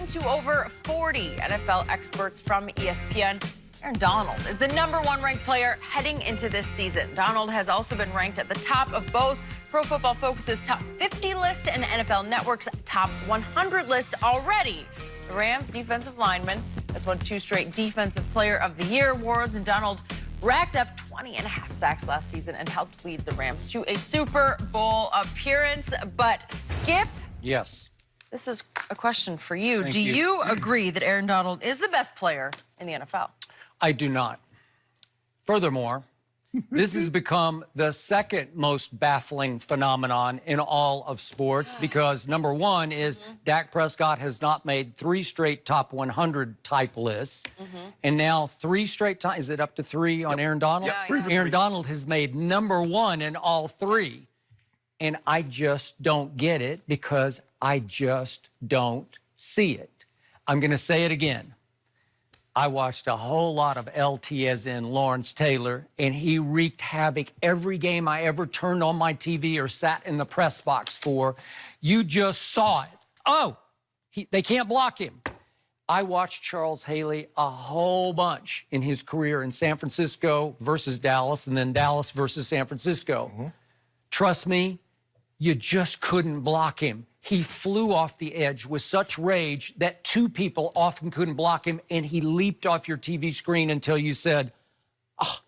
According to over 40 NFL experts from ESPN, Aaron Donald is the #1 ranked player heading into this season. Donald has also been ranked at the top of both Pro Football Focus's top 50 list and NFL Network's top 100 list already. The Rams defensive lineman has won 2 straight Defensive Player of the Year awards, and Donald racked up 20.5 sacks last season and helped lead the Rams to a Super Bowl appearance. But Skip, yes, this is a question for you. Thank Do you agree that Aaron Donald is the best player in the NFL? I do not. Furthermore, this has become the second most baffling phenomenon in all of sports because number one is Dak Prescott has not made 3 straight top 100 type lists. And now 3 straight times, is it up to 3 on Aaron Donald? Yeah. Aaron Donald has made #1 in all 3. And I just don't get it because I just don't see it. I'm going to say it again. I watched a whole lot of LT, as in Lawrence Taylor, and he wreaked havoc every game I ever turned on my TV or sat in the press box for. You just saw it. Oh, they can't block him. I watched Charles Haley a whole bunch in his career in San Francisco versus Dallas and then Dallas versus San Francisco. Trust me, you just couldn't block him. He flew off the edge with such rage that 2 people often couldn't block him, and he leaped off your TV screen until you said, oh,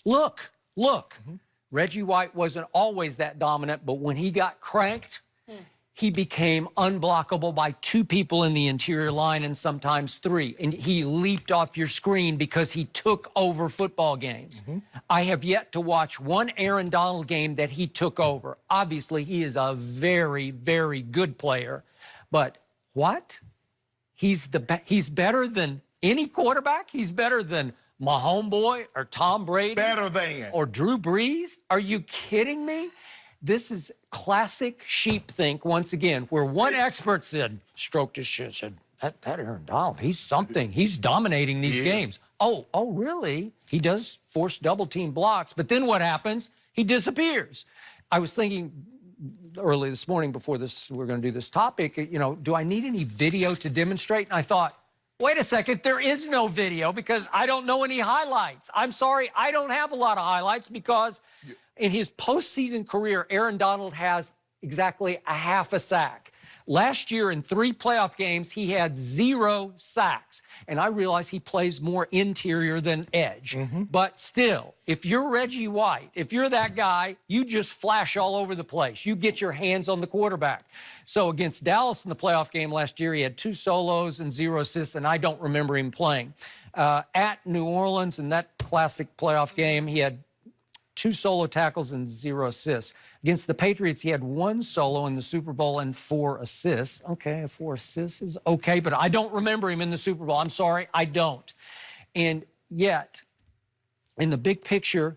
look. Reggie White wasn't always that dominant, but when he got cranked, he became unblockable by 2 people in the interior line and sometimes 3. And he leaped off your screen because he took over football games. I have yet to watch one Aaron Donald game that he took over. Obviously, he is a very, very good player. But what? He's better than any quarterback? He's better than my homeboy or Tom Brady? Better than. Or Drew Brees? Are you kidding me? This is classic sheepthink once again, where one expert said, stroked his chin, said, that Aaron Donald, he's something. He's dominating these games. Oh, really? He does force double-team blocks, but then what happens? He disappears. I was thinking early this morning before we're going to do this topic, you know, do I need any video to demonstrate? And I thought, wait a second, there is no video because I don't know any highlights. I'm sorry, I don't have a lot of highlights because in his postseason career, Aaron Donald has exactly a half a sack. Last year in 3 playoff games, he had 0 sacks. And I realize he plays more interior than edge. But still, if you're Reggie White, if you're that guy, you just flash all over the place. You get your hands on the quarterback. So against Dallas in the playoff game last year, he had 2 solos and 0 assists, and I don't remember him playing. At New Orleans in that classic playoff game, he had 2 solo tackles and 0 assists. Against the Patriots, he had 1 solo in the Super Bowl and 4 assists. Okay, 4 assists is okay, but I don't remember him in the Super Bowl. I'm sorry, I don't. And yet, in the big picture,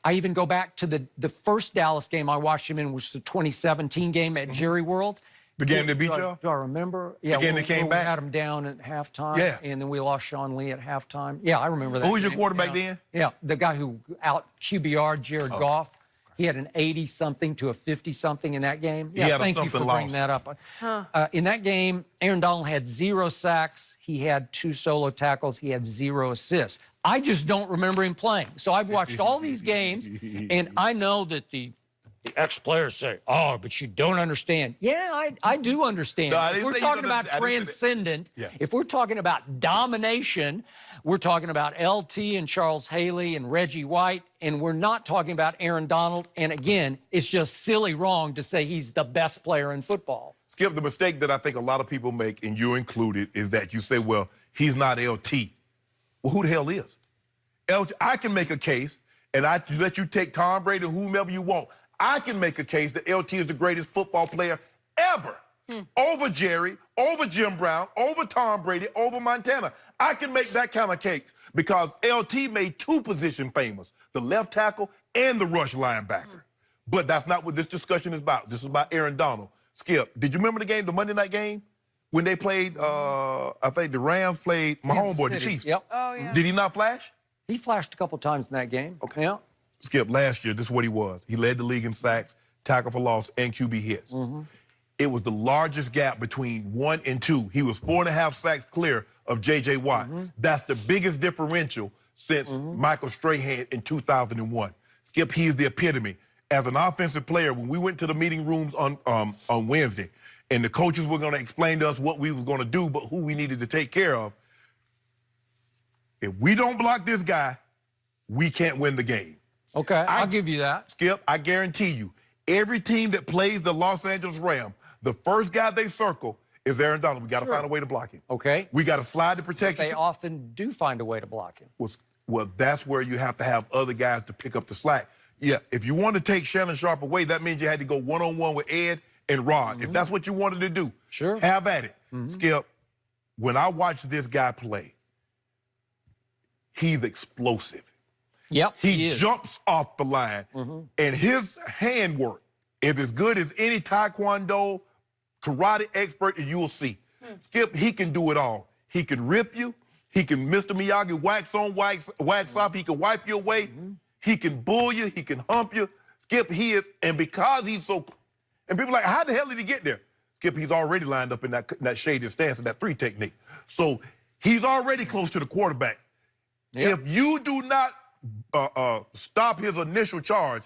I even go back to the first Dallas game I watched him in, which was the 2017 game at Jerry World. The game that beat you? Do I remember? Yeah, the game that came back? We had him down at halftime. Yeah. And then we lost Sean Lee at halftime. Yeah, I remember that. Who was your game. quarterback then? Yeah, the guy who out QBR, Jared Goff. He had an 80-something to a 50-something in that game. Yeah, thank you for bringing that up. In that game, Aaron Donald had 0 sacks. He had 2 solo tackles. He had 0 assists. I just don't remember him playing. So I've watched all these games, and I know that the ex-players say, oh, but you don't understand. Yeah, I do understand. No, if we're talking about transcendent, if we're talking about domination, we're talking about LT and Charles Haley and Reggie White, and we're not talking about Aaron Donald. And again, it's just silly wrong to say he's the best player in football. Skip, the mistake that I think a lot of people make, and you included, is that you say, well, he's not LT. Well, who the hell is? LT, I can make a case, and I let you take Tom Brady or whomever you want. I can make a case that LT is the greatest football player ever. Over Jerry, over Jim Brown, over Tom Brady, over Montana. I can make that kind of case because LT made 2 positions famous, the left tackle and the rush linebacker. But that's not what this discussion is about. This is about Aaron Donald. Skip, did you remember the game, the Monday night game? When they played, I think the Rams played my homeboy, the Chiefs. Yep. Oh, yeah. Did he not flash? He flashed a couple times in that game. Okay. Yeah. Skip, last year, this is what he was. He led the league in sacks, tackle for loss, and QB hits. it was the largest gap between 1 and 2. He was 4.5 sacks clear of J.J. Watt. That's the biggest differential since Michael Strahan in 2001. Skip, he's the epitome. As an offensive player, when we went to the meeting rooms on Wednesday, and the coaches were going to explain to us what we was going to do, but who we needed to take care of, if we don't block this guy, we can't win the game. Okay, I'll give you that. Skip, I guarantee you, every team that plays the Los Angeles Rams, the first guy they circle is Aaron Donald. We got to find a way to block him. Okay. We got to slide to protect him. They often do find a way to block him. Well, that's where you have to have other guys to pick up the slack. Yeah, if you want to take Shannon Sharp away, that means you had to go one-on-one with Ed and Rod. If that's what you wanted to do, have at it. Skip, when I watch this guy play, he's explosive. Yep, he jumps off the line, and his handwork is as good as any Taekwondo, karate expert that you will see. Skip, he can do it all. He can rip you. He can Mr. Miyagi wax on, wax off. He can wipe you away. He can bull you. He can hump you. Skip, he is, and because he's so, and people are like, how the hell did he get there? Skip, he's already lined up in that shaded stance and that 3 technique. So he's already close to the quarterback. If you do not stop his initial charge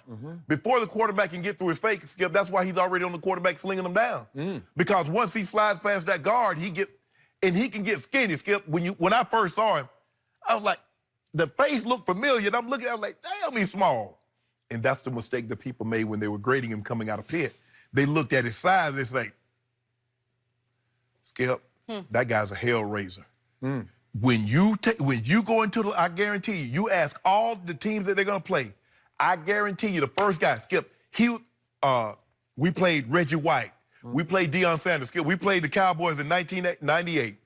before the quarterback can get through his fake, Skip, that's why he's already on the quarterback slinging him down. Because once he slides past that guard, he can get skinny. Skip, when I first saw him, I was like, the face looked familiar, and I'm looking at him like, damn, he's small. And that's the mistake that people made when they were grading him coming out of Pitt. They looked at his size and it's like, Skip, that guy's a hell raiser. When you go into the, I guarantee you ask all the teams that they're gonna play, I guarantee you the first guy, Skip, we played Reggie White, we played Deion Sanders, Skip, we played the Cowboys in 1998.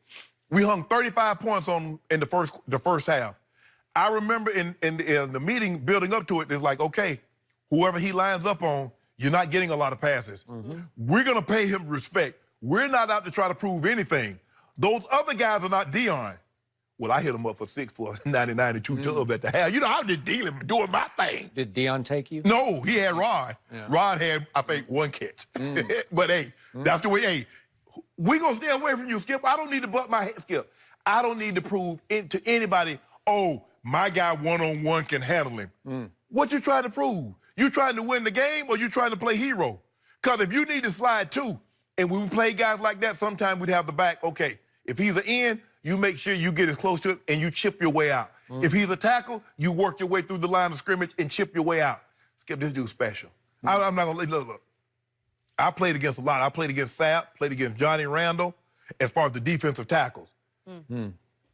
We hung 35 points on them in the first half. I remember in the meeting building up to it, it's like, okay, whoever he lines up on, you're not getting a lot of passes. We're gonna pay him respect. We're not out to try to prove anything. Those other guys are not Deion. Well, I hit him up for 6 for 99 and 2 tubs at the half. You know, I'm just dealing, doing my thing. Did Deion take you? No, he had Rod. Rod had, I think, 1 catch. But, hey, that's the way, hey, we're going to stay away from you, Skip. I don't need to butt my head, Skip. I don't need to prove to anybody, oh, my guy one-on-one can handle him. What you trying to prove? You trying to win the game or you trying to play hero? Because if you need to slide too, and when we play guys like that, sometimes we'd have the back, okay, if he's an end, you make sure you get as close to it and you chip your way out. If he's a tackle, you work your way through the line of scrimmage and chip your way out. Skip, this dude's special. I'm not gonna look. I played against a lot. I played against Sapp, played against Johnny Randall, as far as the defensive tackles.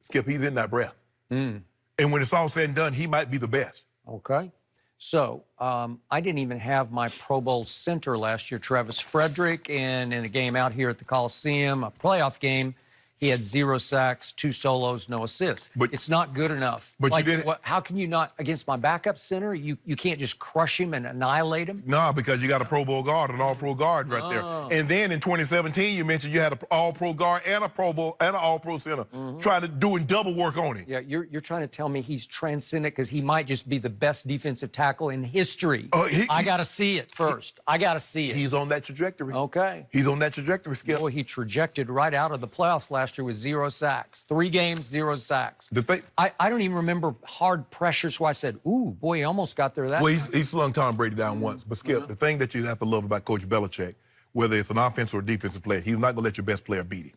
Skip, he's in that breath. And when it's all said and done, he might be the best. Okay. So I didn't even have my Pro Bowl center last year, Travis Frederick, and in a game out here at the Coliseum, a playoff game, he had 0 sacks, 2 solos, no assists. But it's not good enough. But like, you didn't. How can you not, against my backup center, you can't just crush him and annihilate him? No, because you got a Pro Bowl guard, an All-Pro guard right there. And then in 2017, you mentioned you had an All-Pro guard and a Pro Bowl and an All-Pro center trying to doing double work on him. Yeah, you're trying to tell me he's transcendent because he might just be the best defensive tackle in history. I got to see it first. I got to see it. He's on that trajectory. Okay. He's on that trajectory, Skip. Boy, he trajected right out of the playoffs last year with 0 sacks. 3 games, 0 sacks. I don't even remember hard pressure, so I said, ooh, boy, he almost got there that Well, time. he slung Tom Brady down once. But, Skip, the thing that you have to love about Coach Belichick, whether it's an offensive or defensive player, he's not going to let your best player beat him.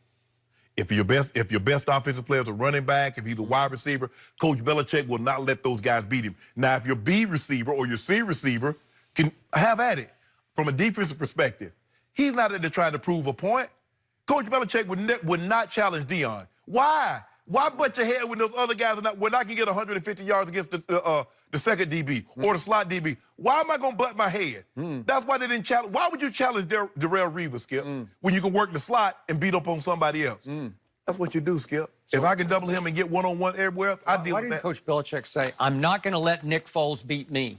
If your best offensive player is a running back, if he's a wide receiver, Coach Belichick will not let those guys beat him. Now, if your B receiver or your C receiver can have at it from a defensive perspective, he's not into trying to prove a point. Coach Belichick would not challenge Deion. Why? Why butt your head when those other guys are not, when I can get 150 yards against the second DB or the slot DB? Why am I going to butt my head? That's why they didn't challenge. Why would you challenge Darrell Reeves, Skip, when you can work the slot and beat up on somebody else? That's what you do, Skip. So, if I can double him and get one-on-one everywhere else, I deal with that. Why didn't Coach Belichick say, I'm not going to let Nick Foles beat me?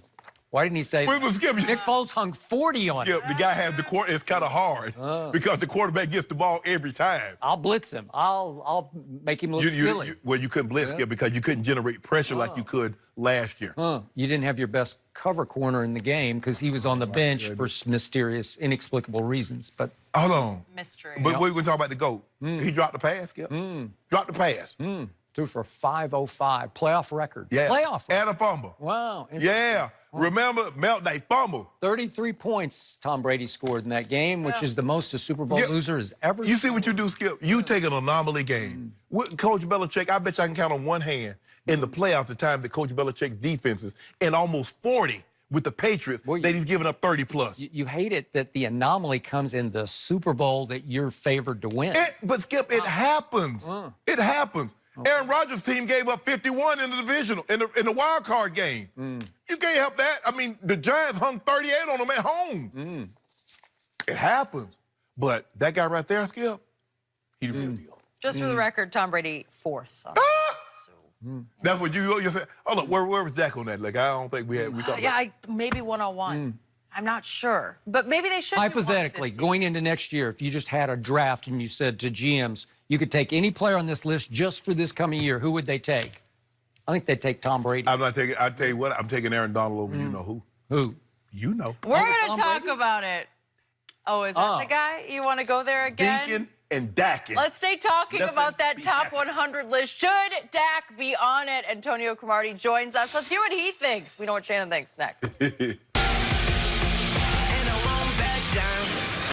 Why didn't he say Wait, but Skip, Nick Foles hung 40 on him? Skip, the guy has the quarter. It's kind of hard because the quarterback gets the ball every time. I'll blitz him. I'll make him look silly. Well, you couldn't blitz, Skip, because you couldn't generate pressure like you could last year. You didn't have your best cover corner in the game because he was on the bench for mysterious, inexplicable reasons. But hold on. Mystery. But we're going to talk about the GOAT. He dropped the pass, Skip. Dropped the pass. threw for 505, playoff record. Yeah. Playoff record. And a fumble. Wow. Yeah. Remember, they fumbled. 33 points Tom Brady scored in that game, which is the most a Super Bowl loser has ever You see what you do, Skip? You take an anomaly game. With Coach Belichick, I bet you I can count on one hand in the playoffs the time that Coach Belichick's defenses and almost 40 with the Patriots that he's given up 30 plus. You hate it that the anomaly comes in the Super Bowl that you're favored to win. But Skip, it happens. It happens. Aaron Rodgers' team gave up 51 in the divisional, in the wild card game. You can't help that. I mean, the Giants hung 38 on them at home. It happens. But that guy right there, Skip, he the real deal. Just for the record, Tom Brady, 4th. That's what you said. Oh, look, where was Dak on that? Like, I don't think we had. Maybe 101. I'm not sure. But maybe they should. Hypothetically, going into next year, if you just had a draft and you said to GMs, you could take any player on this list just for this coming year, who would they take? I think they'd take Tom Brady. I'm not taking, I'll tell you what, I'm taking Aaron Donald over you know who. Who? You know. We're going to talk about it. Oh, is that the guy? You want to go there again? Dinkin and Dakin. Let's stay talking about that top 100 list. Should Dak be on it? Antonio Cromartie joins us. Let's hear what he thinks. We know what Shannon thinks next. And I won't back down.